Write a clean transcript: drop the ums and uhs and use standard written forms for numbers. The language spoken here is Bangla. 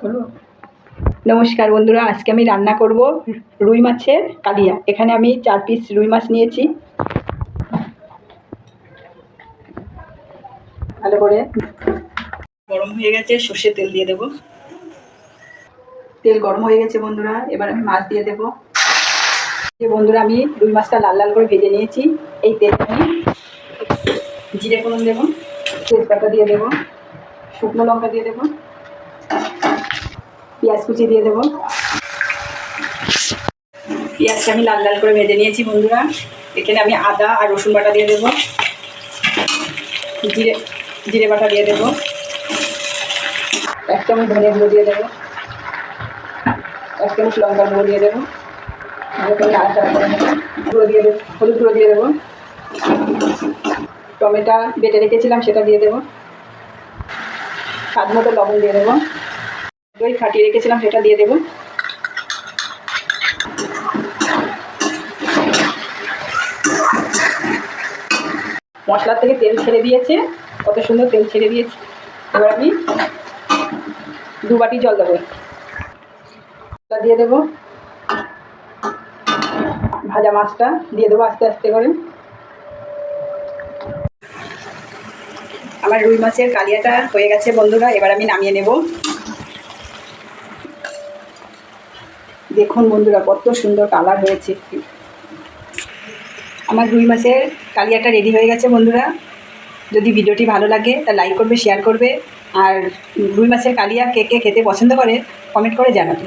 বলবো। নমস্কার বন্ধুরা, আজকে আমি রান্না করব রুই মাছের কালিয়া। এখানে আমি 4 পিস রুই মাছ নিয়েছি। ভালো করে গরম হয়ে গেছে, সর্ষের তেল দিয়ে দেব। তেল গরম হয়ে গেছে বন্ধুরা, এবার আমি মাছ দিয়ে দেব। বন্ধুরা, আমি রুই মাছটা লাল লাল করে ভেজে নিয়েছি। এই তেলে আমি জিরে ফোড়ন দেবো, তেজপাতা দিয়ে দেবো, শুকনো লঙ্কা দিয়ে দেবো, পেঁয়াজ কুচি দিয়ে দেবো। পেঁয়াজটা আমি লাল লাল করে ভেজে নিয়েছি বন্ধুরা। এখানে আমি আদা আর রসুন বাটা দিয়ে দেবো, জিরে বাটা দিয়ে দেবো, 1 চামচ ধনে গুঁড়ো দিয়ে দেবো, 1 চামচ লঙ্কার গুঁড়ো দিয়ে দেবো, ভালো করে নাড়াচাড়া করে নেবো। গুঁড়ো দিয়ে দেবো, হলুদ গুঁড়ো দিয়ে দেবো, টমেটো বেটে রেখেছিলাম সেটা দিয়ে দেবো, স্বাদ মতো লবণ দিয়ে দেবো, দই ফাটিয়ে রেখেছিলাম সেটা দিয়ে দেবো। মশলার থেকে তেল ছেড়ে দিয়েছে, কত সুন্দর তেল ছেড়ে দিয়েছে। এবার আমি 2 বাটি জল দেবো, দিয়ে দেবো, ভাজা মাছটা দিয়ে দেবো আস্তে আস্তে করে। আমার রুই মাছের কালিয়াটা হয়ে গেছে বন্ধুরা, এবার আমি নামিয়ে নেব। দেখুন বন্ধুরা, কত সুন্দর কালার হয়েছে। আমার রুই মাছের কালিয়াটা রেডি হয়ে গেছে বন্ধুরা। যদি ভিডিওটি ভালো লাগে তা লাইক করবে, শেয়ার করবে, আর রুই মাছের কালিয়া কে কে খেতে পছন্দ করে কমেন্ট করে জানাবে।